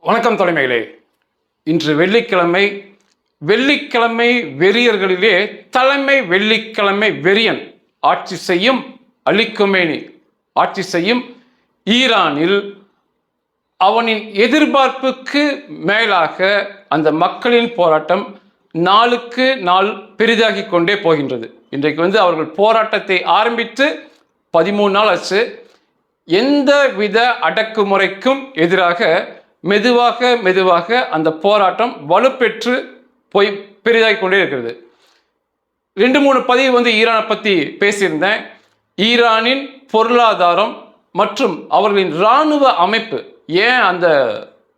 வணக்கம் தலைமைகளே. இன்று வெள்ளிக்கிழமை. வெள்ளிக்கிழமை வெறியர்களிலே தலைமை வெள்ளிக்கிழமை வெறியன் ஆட்சி செய்யும் அலி கொமேனி ஆட்சி செய்யும் ஈரானில் அவனின் எதிர்பார்ப்புக்கு மேலாக அந்த மக்களின் போராட்டம் நாளுக்கு நாள் பெரிதாகி கொண்டே போகின்றது. இன்றைக்கு அவர்கள் போராட்டத்தை ஆரம்பித்து 13 நாள் ஆச்சு. எந்தவித அடக்குமுறைக்கும் எதிராக மெதுவாக அந்த போராட்டம் வலுப்பெற்று போய் பெரிதாகி கொண்டே இருக்கிறது. 2-3 பதிவு ஈரானை பற்றி பேசியிருந்தேன். ஈரானின் பொருளாதாரம் மற்றும் அவர்களின் இராணுவ அமைப்பு, ஏன் அந்த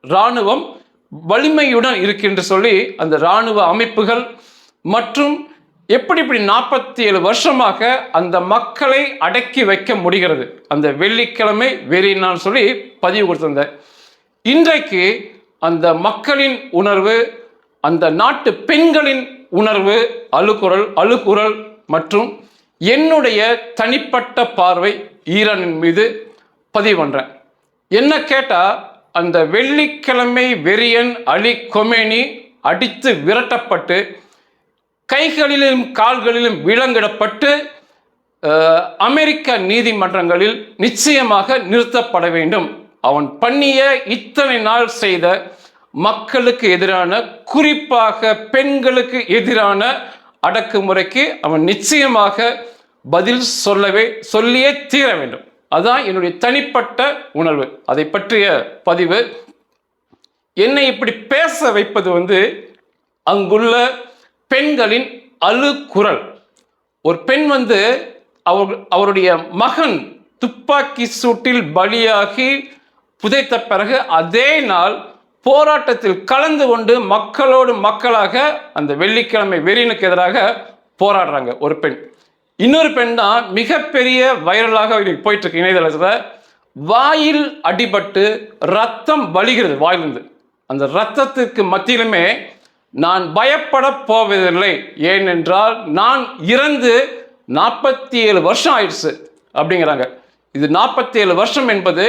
இராணுவம் வலிமையுடன் இருக்கின்ற சொல்லி அந்த இராணுவ அமைப்புகள் மற்றும் எப்படி 47 வருஷமாக அந்த மக்களை அடக்கி வைக்க முடிகிறது, அந்த வெள்ளிக்கிழமை வெறியினான்னு சொல்லி பதிவு கொடுத்திருந்தேன். இன்றைக்கு அந்த மக்களின் உணர்வு, அந்த நாட்டு பெண்களின் உணர்வு, அழுகுரல் மற்றும் என்னுடைய தனிப்பட்ட பார்வை ஈரானின் மீது பதிவு பண்றேன். என்ன கேட்டா, அந்த வெள்ளிக்கிழமை வெறியன் அலி கொமேனி அடித்து விரட்டப்பட்டு கைகளிலும் கால்களிலும் விலங்கிடப்பட்டு அமெரிக்க நீதிமன்றங்களில் நிச்சயமாக நிறுத்தப்பட வேண்டும். அவன் பண்ணிய இத்தனை நாள் செய்த மக்களுக்கு எதிரான, குறிப்பாக பெண்களுக்கு எதிரான அடக்குமுறைக்கு அவன் நிச்சயமாக பதில் சொல்லியே தீர வேண்டும். அதுதான் என்னுடைய தனிப்பட்ட உணர்வு. அதை பற்றிய பதிவு. என்னை இப்படி பேச வைப்பது அங்குள்ள பெண்களின் அழுகுரல். ஒரு பெண் அவருடைய மகன் துப்பாக்கி சூட்டில் பலியாகி புதைத்த பிறகு அதே நாள் போராட்டத்தில் கலந்து கொண்டு மக்களோடு மக்களாக அந்த வெள்ளிக்கிழமை வெறியனுக்கு எதிராக போராடுறாங்க ஒரு பெண். இன்னொரு பெண் தான் மிகப்பெரிய வைரலாக போயிட்டு இருக்கு இணையதளத்தில். வாயில் அடிபட்டு ரத்தம் வலிகிறது வாயிலிருந்து. அந்த ரத்தத்திற்கு மத்தியிலுமே நான் பயப்பட போவதில்லை, ஏனென்றால் நான் இறந்து 47 வருஷம் ஆயிடுச்சு அப்படிங்கிறாங்க. இது 47 வருஷம் என்பது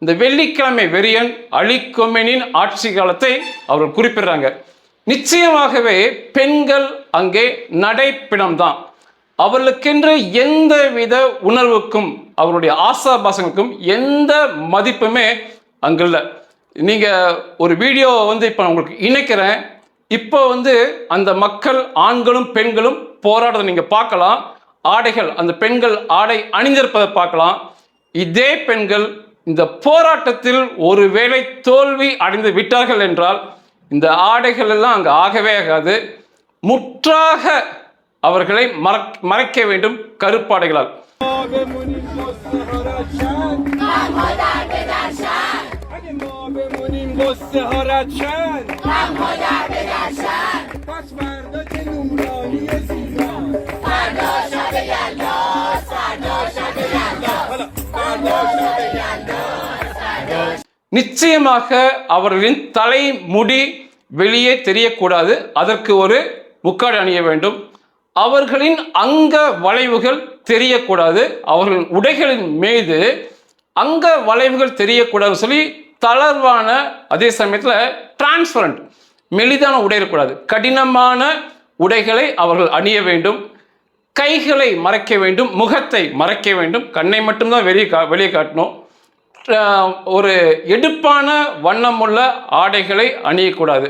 இந்த வெள்ளிக்கிழமை வெறியன் அலி கொமேனியின் ஆட்சி காலத்தை அவர்கள் குறிப்பிடுறாங்க. நிச்சயமாகவே பெண்கள் அங்கே நடைப்பிணம்தான். அவர்களுக்கென்று எந்தவித உணர்வுக்கும் அவருடைய ஆசாபாசங்களுக்கும் எந்த மதிப்புமே அங்குள்ள. நீங்க ஒரு வீடியோ இப்போ உங்களுக்கு இணைக்கிறேன். இப்போ அந்த மக்கள் ஆண்களும் பெண்களும் போராடுறதை நீங்க பார்க்கலாம். ஆடைகள், அந்த பெண்கள் ஆடை அணிந்திருப்பதை பார்க்கலாம். இதே பெண்கள் இந்த போராட்டத்தில் ஒருவேளை தோல்வி அடைந்து விட்டார்கள் என்றால் இந்த ஆடைகள் எல்லாம் அங்கு ஆகவே ஆகாது. முற்றாக அவர்களை மறைக்க வேண்டும் கருப்பாடைகளால். நிச்சயமாக அவர்களின் தலைமுடி வெளியே தெரியக்கூடாது. அதற்கு ஒரு முக்காடு அணிய வேண்டும். அவர்களின் அங்க வளைவுகள் தெரியக்கூடாது. அவர்களின் உடைகளின் மீது அங்க வளைவுகள் தெரியக்கூடாது சொல்லி தளர்வான, அதே சமயத்தில் டிரான்ஸ்பரண்ட், மெலிதான உடை இருக்கக்கூடாது. கடினமான உடைகளை அவர்கள் அணிய வேண்டும். கைகளை மறைக்க வேண்டும், முகத்தை மறைக்க வேண்டும். கண்ணை மட்டும்தான் வெளியே காட்டணும். ஒரு எடுப்பான வண்ணமுள்ள ஆடைகளை அணியக்கூடாது.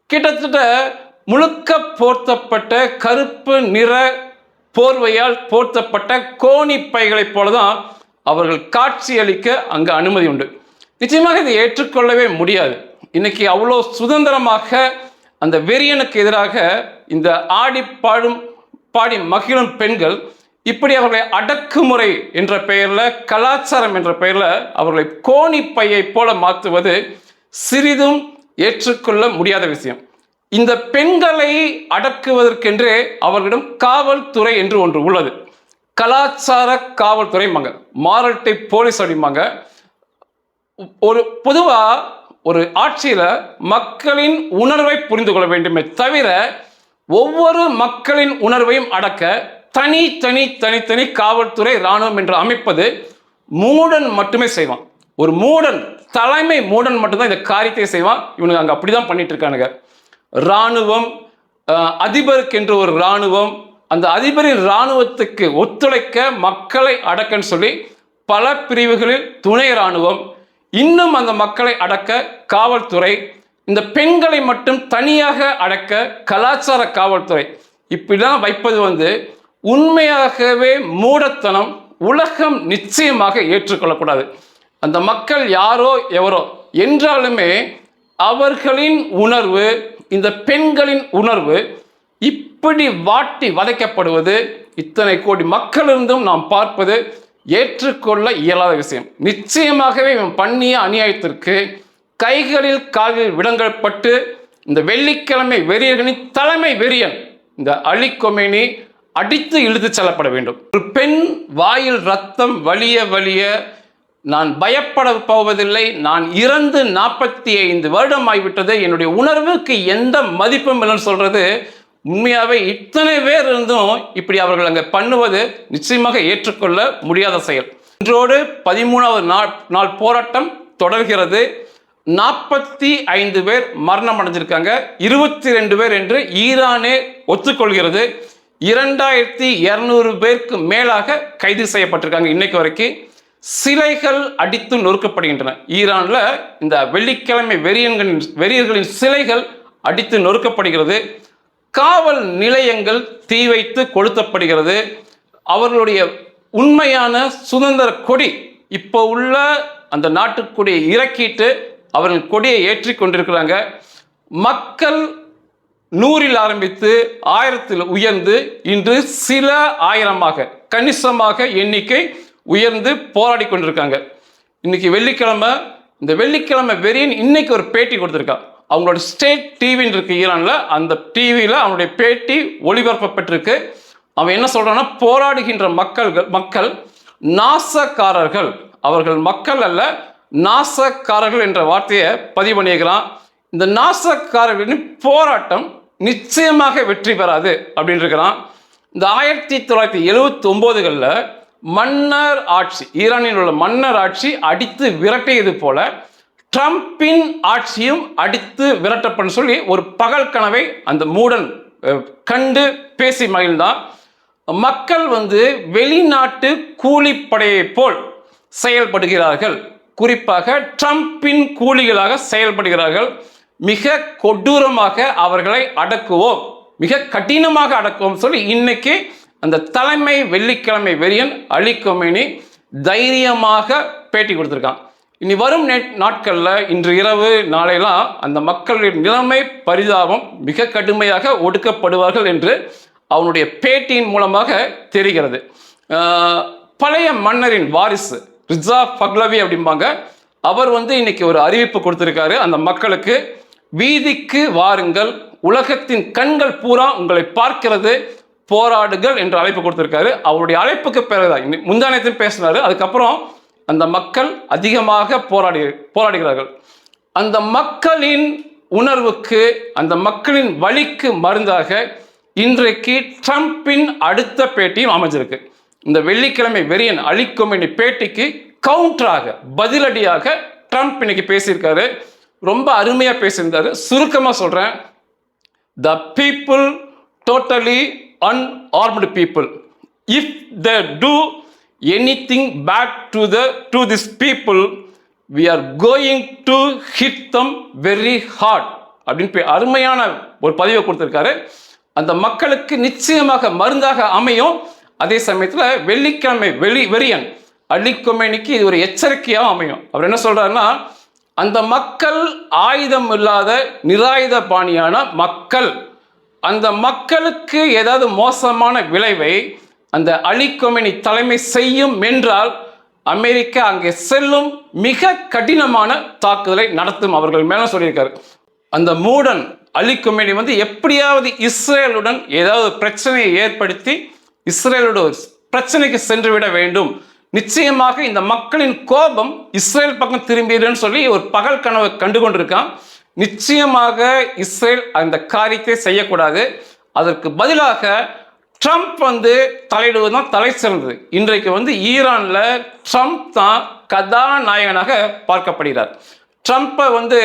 கிட்டத்தட்ட முழுக்க போர்த்தப்பட்ட கருப்பு நிற போர்வையால் போர்த்தப்பட்ட கோணி பைகளைப் போலதான் அவர்கள் காட்சி அளிக்க அங்கு அனுமதி உண்டு. நிச்சயமாக இதை ஏற்றுக்கொள்ளவே முடியாது. இன்னைக்கு அவ்வளோ சுதந்திரமாக அந்த வெறியனுக்கு எதிராக இந்த பாடி மகிழும் பெண்கள் இப்படி அவர்களை அடக்குமுறை என்ற பெயர்ல, கலாச்சாரம் என்ற பெயர்ல அவர்களை கோணி பையை போல மாற்றுவது சிறிதும் ஏற்றுக்கொள்ள முடியாத விஷயம். இந்த பெண்களை அடக்குவதற்கென்றே அவர்களிடம் காவல்துறை என்று ஒன்று உள்ளது. கலாச்சார காவல்துறை, மாரல்டை போலீஸ் அப்படிம்பாங்க. பொதுவா ஒரு ஆட்சியில மக்களின் உணர்வை புரிந்து கொள்ள வேண்டுமே தவிர ஒவ்வொரு மக்களின் உணர்வையும் அடக்க தனித்தனி காவல்துறை, இராணுவம் என்று அமைப்பது மூடன் மட்டுமே செய்வான். ஒரு மூடன், தலைமை மூடன் மட்டும்தான் இந்த காரியத்தை செய்வான். இவனுக்கு அங்கே அப்படிதான் பண்ணிட்டு இருக்கானுங்க. இராணுவம், அதிபருக்கு என்று ஒரு இராணுவம், அந்த அதிபரின் இராணுவத்துக்கு ஒத்துழைக்க மக்களை அடக்கன்னு சொல்லி பல பிரிவுகளில் துணை இராணுவம், இன்னும் அந்த மக்களை அடக்க காவல்துறை, இந்த பெண்களை மட்டும் தனியாக அடக்க கலாச்சார காவல்துறை, இப்படிலாம் வைப்பது உண்மையாகவே மூடத்தனம். உலகம் நிச்சயமாக ஏற்றுக்கொள்ளக்கூடாது. அந்த மக்கள் யாரோ எவரோ என்றாலுமே அவர்களின் உணர்வு, இந்த பெண்களின் உணர்வு இப்படி வாட்டி வதைக்கப்படுவது, இத்தனை கோடி மக்களிருந்தும் நாம் பார்ப்பது ஏற்றுக்கொள்ள இயலாத விஷயம். நிச்சயமாகவே இவன் பண்ணிய அநியாயத்திற்கு கைகளில் கால்களில் விடங்கப்பட்டு இந்த வெள்ளிக்கிழமை வெறியர்களின் தலைமை வெறியன் இந்த அலி கொமேனி அடித்து இழுத்து செல்லப்பட வேண்டும். ஒரு பெண் வாயில் ரத்தம் வலிய வலிய நான் பயப்பட போவதில்லை, நான் இறந்து 45 வருடம் ஆகிவிட்டது, என்னுடைய உணர்வுக்கு எந்த மதிப்பும் இல்லைன்னு சொல்றது உண்மையாகவே இத்தனை பேர் இருந்தும் இப்படி அவர்கள் அங்கே பண்ணுவது நிச்சயமாக ஏற்றுக்கொள்ள முடியாத செயல். இன்றோடு 13வது நாள் போராட்டம் தொடர்கிறது. 45 பேர் மரணம் அடைஞ்சிருக்காங்க, 22 பேர் என்று ஈரானே ஒத்துக்கொள்கிறது. 2200 பேருக்கு மேலாக கைது செய்யப்பட்டிருக்காங்க இன்னைக்கு வரைக்கும். சிலைகள் அடித்து நொறுக்கப்படுகின்றன. ஈரான்ல இந்த வெள்ளிக்கிழமை வெறியர்களின் சிலைகள் அடித்து நொறுக்கப்படுகிறது. காவல் நிலையங்கள் தீ வைத்து கொளுத்தப்படுகிறது. அவர்களுடைய உண்மையான சுதந்திர கொடி இப்போ உள்ள அந்த நாட்டுக்கொடியை இறக்கிட்டு அவர்கள் கொடியை ஏற்றி கொண்டிருக்கிறாங்க. மக்கள் 100 ஆரம்பித்து 1000 உயர்ந்து இன்று சில ஆயிரமாக கணிசமாக எண்ணிக்கை உயர்ந்து போராடி கொண்டிருக்காங்க. இன்னைக்கு வெள்ளிக்கிழமை, இந்த வெள்ளிக்கிழமை வெறியன் இன்னைக்கு ஒரு பேட்டி கொடுத்துருக்கான். அவங்களோட ஸ்டேட் டிவின்னு இருக்கு ஈரான்ல, அந்த டிவியில் அவனுடைய பேட்டி ஒளிபரப்பப்பட்டிருக்கு. அவன் என்ன சொல்றான்னா, போராடுகின்ற மக்கள் நாசக்காரர்கள், அவர்கள் மக்கள் அல்ல நாசக்காரர்கள் என்ற வார்த்தையை பதிவு பண்ணியிருக்கிறான். இந்த நாசக்காரர்களின் போராட்டம் நிச்சயமாக வெற்றி பெறாது அப்படின்னு இருக்கிறான். இந்த 1979களில் மன்னர் ஆட்சி, ஈரானில் உள்ள மன்னர் ஆட்சி அடித்து விரட்டியது போல ட்ரம்பின் ஆட்சியும் அடித்து விரட்டப்படும் சொல்லி ஒரு பகல் கனவை அந்த மூடன் கண்டு பேசி மகிழ்ந்தான். மக்கள் வெளிநாட்டு கூலிப்படையை போல் செயல்படுகிறார்கள், குறிப்பாக ட்ரம்பின் கூலிகளாக செயல்படுகிறார்கள். மிக கொடூரமாக அவர்களை அடக்குவோம், மிக கடினமாக அடக்குவோம் சொல்லி இன்னைக்கு அந்த தலைமை வெள்ளிக்கிழமை வெறியன் அலி கொமேனி தைரியமாக பேட்டி கொடுத்துருக்கான். இனி வரும் நாட்களில், இன்று இரவு நாளையெல்லாம் அந்த மக்களின் நிலைமை பரிதாபம், மிக கடுமையாக ஒடுக்கப்படுவார்கள் என்று அவனுடைய பேட்டியின் மூலமாக தெரிகிறது. பழைய மன்னரின் வாரிசு ரிசா பஹ்லவி அப்படிம்பாங்க, அவர் இன்னைக்கு ஒரு அறிவிப்பு கொடுத்திருக்காரு அந்த மக்களுக்கு. வீதிக்கு வாருங்கள், உலகத்தின் கண்கள் பூரா உங்களை பார்க்கிறது, போராடுகள் என்று அழைப்பு கொடுத்திருக்காரு. அவருடைய அழைப்புக்கு பிறகுதான் முந்தானத்தையும் பேசினாரு. அதுக்கப்புறம் அந்த மக்கள் அதிகமாக போராடுகிறார்கள். அந்த மக்களின் உணர்வுக்கு, அந்த மக்களின் வலிக்கு மருந்தாக இன்றைக்கு ட்ரம்பின் அடுத்த பேட்டியும் அமைஞ்சிருக்கு. இந்த வெள்ளிக்கிழமை வெறியன் அலி கொமேனி பேட்டிக்கு கவுண்டராக, பதிலடியாக ட்ரம்ப் இன்னைக்கு பேசியிருக்காரு. ரொம்ப அருமையா பேசியிருந்தாரு. சுருக்கமா சொல்றேன், the people totally unarmed people, if they do anything bad to this people, we are going to hit them very hard அப்படின்னு அருமையான ஒரு பதிவை கொடுத்திருக்காரு. அந்த மக்களுக்கு நிச்சயமாக மருந்தாக அமையும். அதே சமயத்தில் வெள்ளிக்கிழமை வெறியன் அலி கொமேனிக்கு இது ஒரு எச்சரிக்கையாக அமையும். அவர் என்ன சொல்றாருன்னா, அந்த மக்கள் ஆயுதம் இல்லாத நிராயுத பாணியான மக்கள், அந்த மக்களுக்கு ஏதாவது மோசமான விளைவை அந்த அலி கொமேனி தலைமை செய்யும் என்றால் அமெரிக்கா அங்கே செல்லும், மிக கடினமான தாக்குதலை நடத்தும் அவர்கள் மேல சொல்லியிருக்காரு. அந்த மூடன் அலி கொமேனி எப்படியாவது இஸ்ரேலுடன் ஏதாவது பிரச்சனையை ஏற்படுத்தி இஸ்ரேலோட பிரச்சனைக்கு சென்று விட வேண்டும். நிச்சயமாக இந்த மக்களின் கோபம் இஸ்ரேல் பக்கம் திரும்பிடுன்னு சொல்லி ஒரு பகல் கனவை கண்டு கொண்டிருக்கான். நிச்சயமாக இஸ்ரேல் அந்த காரியத்தை செய்யக்கூடாது. அதற்கு பதிலாக ட்ரம்ப் வந்து தலையிடுவது தான் தலை சிறந்தது. இன்றைக்கு வந்து ஈரானில் ட்ரம்ப் தான் கதாநாயகனாக பார்க்கப்படுகிறார். ட்ரம்ப்பை வந்து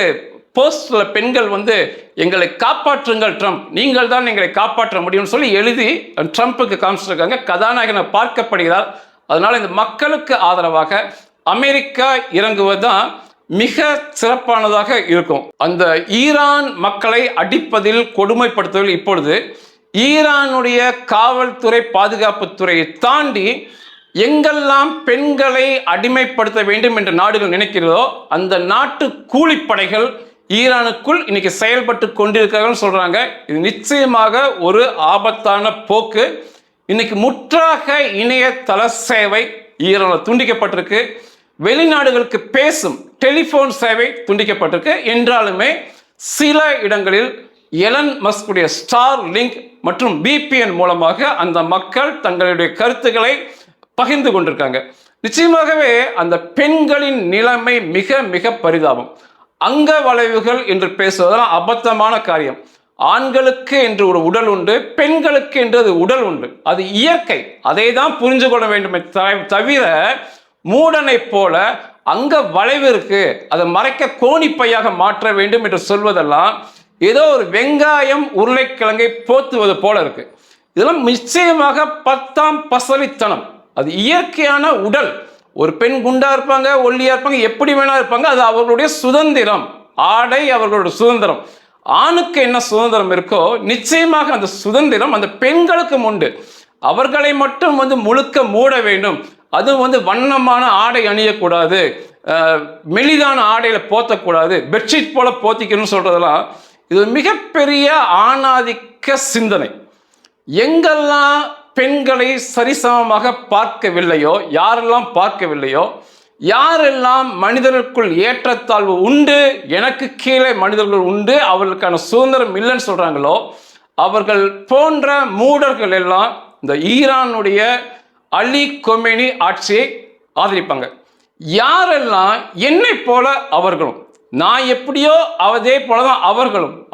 போஸ்டில் பெண்கள் வந்து எங்களை காப்பாற்றுங்கள் ட்ரம்ப், நீங்கள் தான் எங்களை காப்பாற்ற முடியும்னு சொல்லி எழுதி ட்ரம்ப்புக்கு காமிச்சிருக்காங்க. கதாநாயகனை பார்க்கப்படுகிறார். அதனால் இந்த மக்களுக்கு ஆதரவாக அமெரிக்கா இறங்குவது தான் மிக சிறப்பானதாக இருக்கும். அந்த ஈரான் மக்களை அடிப்பதில் கொடுமைப்படுத்துவதில் இப்பொழுது ஈரானுடைய காவல்துறை பாதுகாப்புத்துறையை தாண்டி எங்கெல்லாம் பெண்களை அடிமைப்படுத்த வேண்டும் என்று நாடுகள் நினைக்கிறதோ அந்த நாட்டு கூலிப்படைகள் ஈரானுக்குள் இன்னைக்கு செயல்பட்டு கொண்டிருக்கிறார்கள் சொல்றாங்க. இது நிச்சயமாக ஒரு ஆபத்தான போக்கு. இன்னைக்கு முற்றாக இணையதள சேவை ஈரானில் துண்டிக்கப்பட்டிருக்கு. வெளிநாடுகளுக்கு பேசும் டெலிபோன் சேவை துண்டிக்கப்பட்டிருக்கு. என்றாலுமே சில இடங்களில் எலன் மஸ்குடைய ஸ்டார் லிங்க் மற்றும் VPN மூலமாக அந்த மக்கள் தங்களுடைய கருத்துக்களை பகிர்ந்து கொண்டிருக்காங்க. நிச்சயமாகவே அந்த பெண்களின் நிலைமை மிக மிக பரிதாபம். அங்க வளைவுகள் என்று பேசுவதெல்லாம் அபத்தமான காரியம். ஆண்களுக்கு என்று ஒரு உடல் உண்டு, பெண்களுக்கு என்று அது உடல் உண்டு, அது இயற்கை. அதை தான் புரிஞ்சு கொள்ள வேண்டுமே தவிர மூடனை போல அங்க வளைவு இருக்கு, அதை மறைக்க கோணிப்பையாக மாற்ற வேண்டும் என்று சொல்வதெல்லாம் ஏதோ ஒரு வெங்காயம் உருளைக்கிழங்கை போத்துவது போல இருக்கு. இதெல்லாம் நிச்சயமாக 10ஆம் பசலித்தனம். அது இயற்கையான உடல். ஒரு பெண் குண்டா இருப்பாங்க, ஒல்லியா இருப்பாங்க, எப்படி வேணா இருப்பாங்க, அது அவர்களுடைய சுதந்திரம். ஆடை அவர்களுடைய சுதந்திரம். ஆணுக்கு என்ன சுதந்திரம் இருக்கோ நிச்சயமாக அந்த சுதந்திரம் அந்த பெண்களுக்கும் உண்டு. அவர்களை மட்டும் வந்து முழுக்க மூட வேண்டும். அதுவும் வந்து வண்ணமான ஆடை அணியக்கூடாது, மெலிதான ஆடையில போத்தக்கூடாது, பெட்ஷீட் போல போத்திக்கணும்னு சொல்றதெல்லாம் இது மிகப்பெரிய ஆணாதிக்க சிந்தனை. எங்கெல்லாம் பெண்களை சரிசமமாக பார்க்கவில்லையோ, யாரெல்லாம் பார்க்கவில்லையோ, யாரெல்லாம் மனிதர்களுக்குள் ஏற்றத்தாழ்வு உண்டு, எனக்கு கீழே மனிதர்கள் உண்டு, அவர்களுக்கான சுதந்திரம் இல்லைன்னு சொல்றாங்களோ, அவர்கள் போன்ற மூடர்கள் எல்லாம் இந்த ஈரானுடைய அலி கொமேனி ஆட்சியை ஆதரிப்பாங்க. யாரெல்லாம் என்னை போல அவர்களும், நான் எப்படியோ அதே போலதான்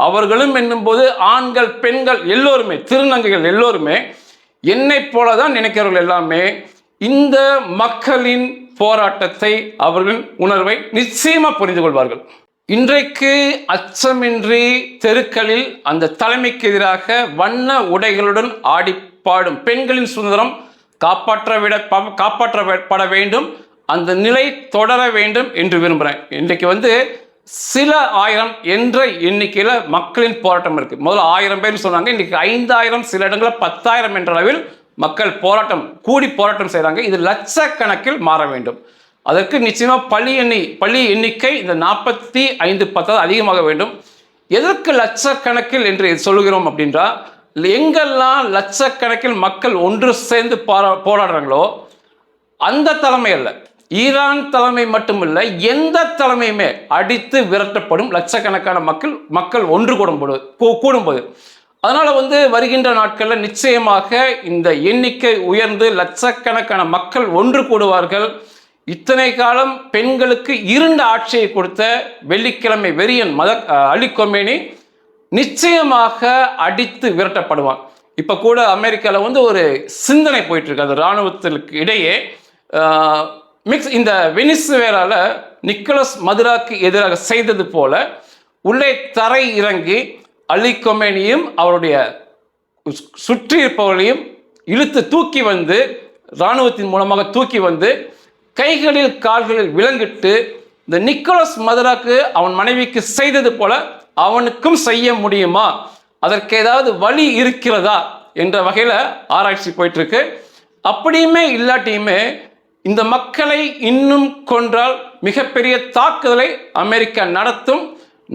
அவர்களும் என்னும் போது ஆண்கள் பெண்கள் எல்லோருமே, திருநங்கைகள் எல்லோருமே என்னை போலதான் நினைக்கிறவர்கள் எல்லாமே இந்த மக்களின் போராட்டத்தை, அவர்களின் உணர்வை நிச்சயமா புரிந்து கொள்வார்கள். இன்றைக்கு அச்சமின்றி தெருக்களில் அந்த தலைமைக்கு எதிராக வண்ண உடைகளுடன் ஆடி பாடும் பெண்களின் சுதந்திரம் காப்பாற்றப்பட வேண்டும். அந்த நிலை தொடர வேண்டும் என்று விரும்புகிறேன். இன்றைக்கு வந்து சில ஆயிரம் என்ற எண்ணிக்கையில மக்களின் போராட்டம் இருக்கு. முதல்ல 1000 பேர் சொன்னாங்க, இன்னைக்கு 5000, சில இடங்களில் 10,000 என்ற அளவில் மக்கள் கூடி போராட்டம் செய்கிறாங்க. இது லட்சக்கணக்கில் மாற வேண்டும். அதற்கு நிச்சயமா பள்ளி எண்ணிக்கை இந்த 45-10 அதிகமாக வேண்டும். எதற்கு லட்சக்கணக்கில் என்று சொல்லுகிறோம் அப்படின்றா, எங்கெல்லாம் லட்சக்கணக்கில் மக்கள் ஒன்று சேர்ந்து போராடுறாங்களோ அந்த தலைமை அல்ல, ஈரான் தலைமை மட்டுமில்ல, எந்த தலைமையுமே அடித்து விரட்டப்படும். லட்சக்கணக்கான மக்கள் ஒன்று கூடும்போது அதனால வந்து வருகின்ற நாட்களில் நிச்சயமாக இந்த எண்ணிக்கை உயர்ந்து லட்சக்கணக்கான மக்கள் ஒன்று கூடுவார்கள். இத்தனை காலம் பெண்களுக்கு இருண்ட ஆட்சியை கொடுத்த வெள்ளிக்கிழமை வெறியன் அலி கொமேனி நிச்சயமாக அடித்து விரட்டப்படுவான். இப்ப கூட அமெரிக்காவில் வந்து ஒரு சிந்தனை போயிட்டு இருக்கு, அது இராணுவத்திற்கு இடையே இந்த வெனிசுவேலால நிக்கோலஸ் மதுராக்கு எதிராக செய்தது போல உள்ளே தரை இறங்கி அலி கொமேனியும் அவருடைய சுற்றி இருப்பவர்களையும் இழுத்து தூக்கி வந்து, இராணுவத்தின் மூலமாக தூக்கி வந்து கைகளில் கால்களில் விலங்கிட்டு இந்த நிக்கோலஸ் மதுராக்கு அவன் மனைவிக்கு செய்தது போல அவனுக்கும் செய்ய முடியுமா, அதற்கு ஏதாவது வழி இருக்கிறதா என்ற வகையில் ஆராய்ச்சி போயிட்டு இருக்கு. அப்படியுமே இல்லாட்டியுமே இந்த மக்களை இன்னும் கொன்றால் மிகப்பெரிய தாக்குதலை அமெரிக்கா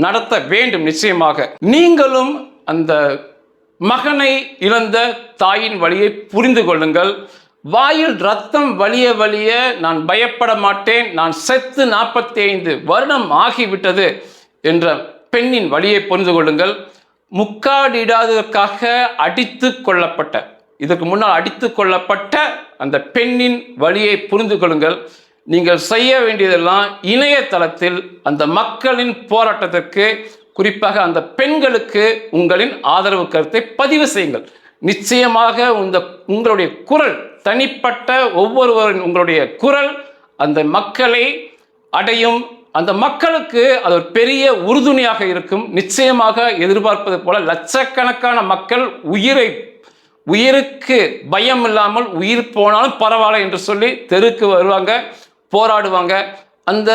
நடத்த வேண்டும். நிச்சயமாக நீங்களும் அந்த மகனை இழந்த தாயின் வழியை புரிந்து கொள்ளுங்கள். வாயில் ரத்தம் வலிய நான் பயப்பட மாட்டேன், நான் செத்து 45 வருடம் ஆகிவிட்டது என்ற பெண்ணின் வழியை புரிந்து கொள்ளுங்கள். முக்காடிடாததற்காக இதற்கு முன்னால் அடித்து கொள்ளப்பட்ட அந்த பெண்ணின் வழியை புரிந்து கொள்ளுங்கள். நீங்கள் செய்ய வேண்டியதெல்லாம் இணையதளத்தில் அந்த மக்களின் போராட்டத்திற்கு, குறிப்பாக அந்த பெண்களுக்கு உங்களின் ஆதரவு கருத்தை பதிவு செய்யுங்கள். நிச்சயமாக உங்களுடைய குரல், தனிப்பட்ட ஒவ்வொருவரின் உங்களுடைய குரல் அந்த மக்களை அடையும். அந்த மக்களுக்கு அது ஒரு பெரிய உறுதுணையாக இருக்கும். நிச்சயமாக எதிர்பார்ப்பது போல லட்சக்கணக்கான மக்கள் உயிருக்கு பயம் இல்லாமல் உயிர் போனாலும் பரவாயில்ல என்று சொல்லி தெருக்கு வருவாங்க, போராடுவாங்க. அந்த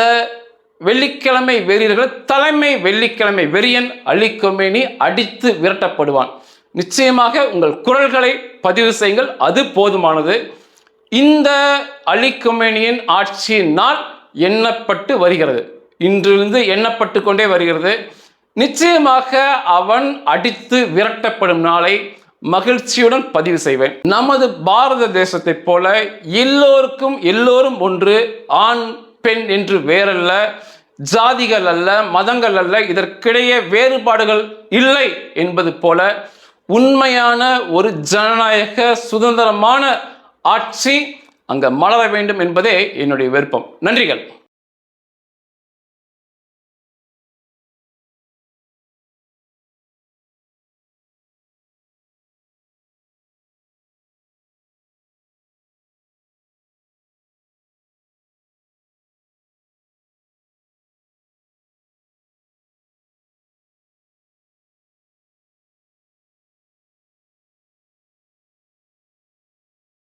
வெள்ளிக்கிழமை வெறியர்கள், தலைமை வெள்ளிக்கிழமை வெறியன் அலி கொமேனி அடித்து விரட்டப்படுவான். நிச்சயமாக உங்கள் குரல்களை பதிவு செய்யுங்கள், அது போதுமானது. இந்த அலி கொமேனியின் ஆட்சியின் நாள் எண்ணப்பட்டு வருகிறது, இன்றிலிருந்து எண்ணப்பட்டு கொண்டே வருகிறது. நிச்சயமாக அவன் அடித்து விரட்டப்படும் நாளை மகிழ்ச்சியுடன் பதிவு செய்வேன். நமது பாரத தேசத்தை போல எல்லோரும் ஒன்று, ஆண் பெண் என்று வேறல்ல, ஜாதிகள் அல்ல, மதங்கள் அல்ல, இதற்கிடையே வேறுபாடுகள் இல்லை என்பது போல உண்மையான ஒரு ஜனநாயக சுதந்திரமான ஆட்சி அங்க மலர வேண்டும் என்பதே என்னுடைய விருப்பம். நன்றிகள்.